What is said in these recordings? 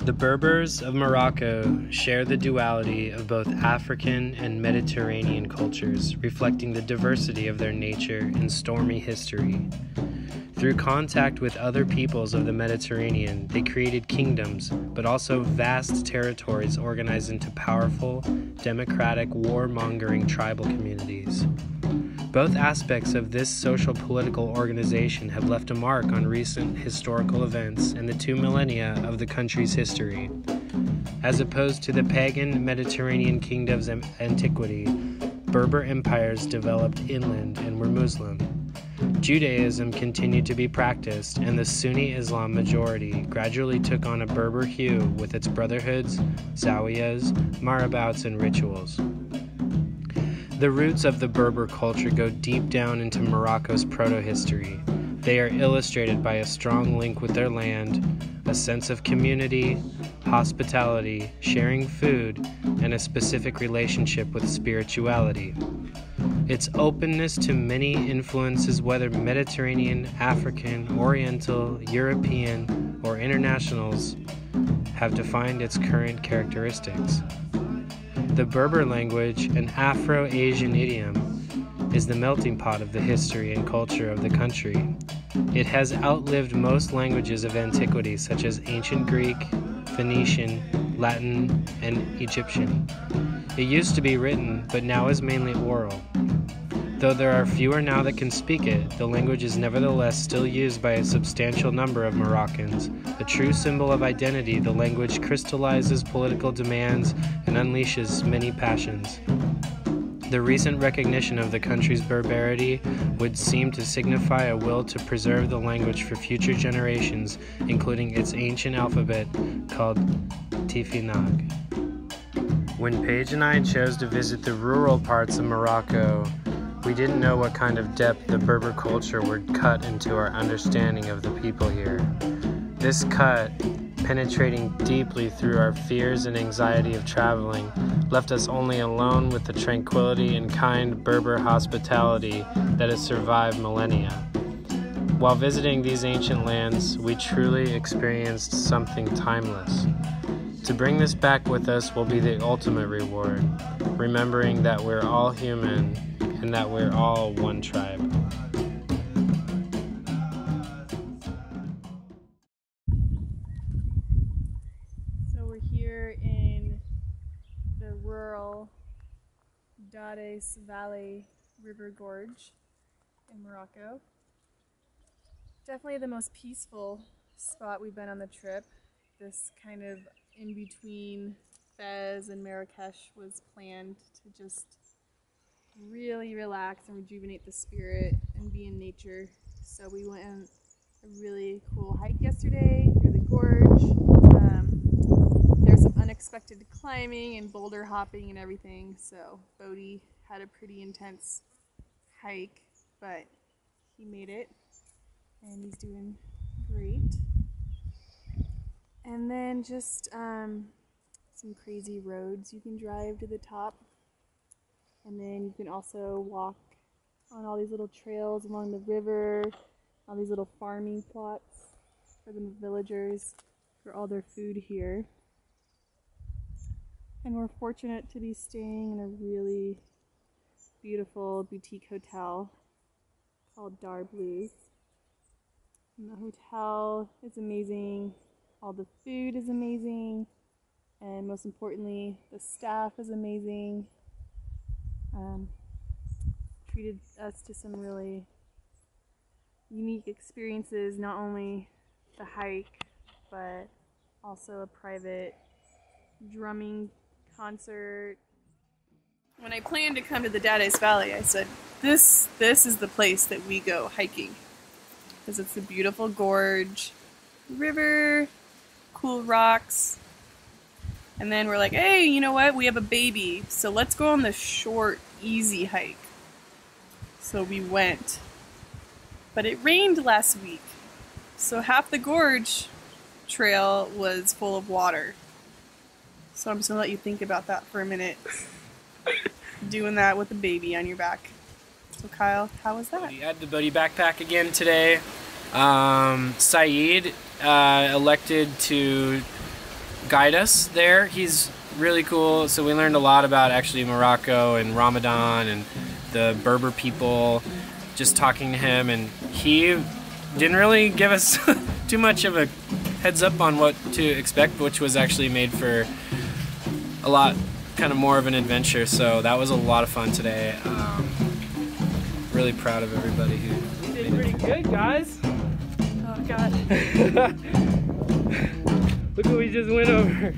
The Berbers of Morocco share the duality of both African and Mediterranean cultures, reflecting the diversity of their nature and stormy history. Through contact with other peoples of the Mediterranean, they created kingdoms, but also vast territories organized into powerful, democratic, war-mongering tribal communities. Both aspects of this social-political organization have left a mark on recent historical events and the 2 millennia of the country's history. As opposed to the pagan Mediterranean kingdoms of antiquity, Berber empires developed inland and were Muslim. Judaism continued to be practiced, and the Sunni Islam majority gradually took on a Berber hue with its brotherhoods, zawiyas, marabouts, and rituals. The roots of the Berber culture go deep down into Morocco's proto-history. They are illustrated by a strong link with their land, a sense of community, hospitality, sharing food, and a specific relationship with spirituality. Its openness to many influences, whether Mediterranean, African, Oriental, European, or internationals, have defined its current characteristics. The Berber language, an Afro-Asian idiom, is the melting pot of the history and culture of the country. It has outlived most languages of antiquity, such as ancient Greek, Phoenician, Latin, and Egyptian. It used to be written, but now is mainly oral. Though there are fewer now that can speak it, the language is nevertheless still used by a substantial number of Moroccans. A true symbol of identity, the language crystallizes political demands and unleashes many passions. The recent recognition of the country's barbarity would seem to signify a will to preserve the language for future generations, including its ancient alphabet called Tifinagh. When Paige and I chose to visit the rural parts of Morocco, we didn't know what kind of depth the Berber culture would cut into our understanding of the people here. This cut, penetrating deeply through our fears and anxiety of traveling, left us only alone with the tranquility and kind Berber hospitality that has survived millennia. While visiting these ancient lands, we truly experienced something timeless. To bring this back with us will be the ultimate reward, remembering that we're all human and that we're all one tribe. So we're here in the rural Dades Valley River Gorge in Morocco. Definitely the most peaceful spot we've been on the trip. This kind of in between Fez and Marrakesh was planned to just really relax and rejuvenate the spirit and be in nature. So we went on a really cool hike yesterday through the gorge. There's some unexpected climbing and boulder hopping and everything, so Bodie had a pretty intense hike, but he made it and he's doing great. And then just some crazy roads you can drive to the top. And then you can also walk on all these little trails along the river, all these little farming plots for the villagers for all their food here. And we're fortunate to be staying in a really beautiful boutique hotel called Dar Blues. And the hotel is amazing, all the food is amazing, and most importantly, the staff is amazing. Treated us to some really unique experiences, not only the hike, but also a private drumming concert. When I planned to come to the Dades Valley, I said, this is the place that we go hiking. Because it's a beautiful gorge, river, cool rocks. And then we're like, hey, you know what? We have a baby, so let's go on the short, easy hike. So we went. But it rained last week, so half the gorge trail was full of water. So I'm just gonna let you think about that for a minute. Doing that with a baby on your back. So Kyle, how was that? We had the Bodhi backpack again today. Saeed elected to guide us there. He's really cool. So we learned a lot about actually Morocco and Ramadan and the Berber people, just talking to him, and he didn't really give us too much of a heads up on what to expect, which was actually made for a lot kind of more of an adventure. So that was a lot of fun today. Really proud of everybody who did pretty good, guys. Oh God. Look what we just went over.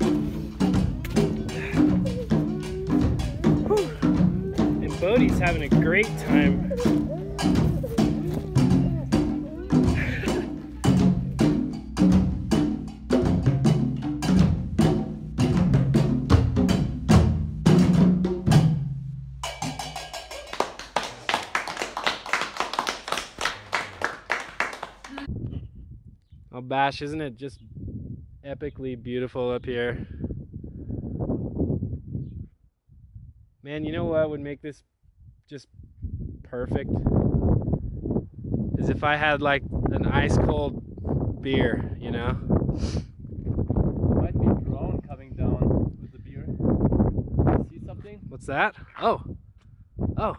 And Bodhi's having a great time. Oh, Bash, isn't it just epically beautiful up here? Man, you know what would make this just perfect? Is if I had like an ice cold beer, you know? There might be a drone coming down with the beer. See something? What's that? Oh. Oh.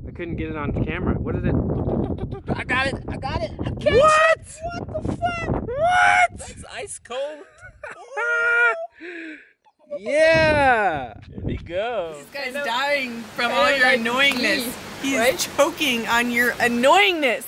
I couldn't get it on camera. What is it? I got it! I got it! I What? What the fuck? What? That's ice cold! Yeah! There we go! This guy's dying from all your annoyingness. He's choking on your annoyingness.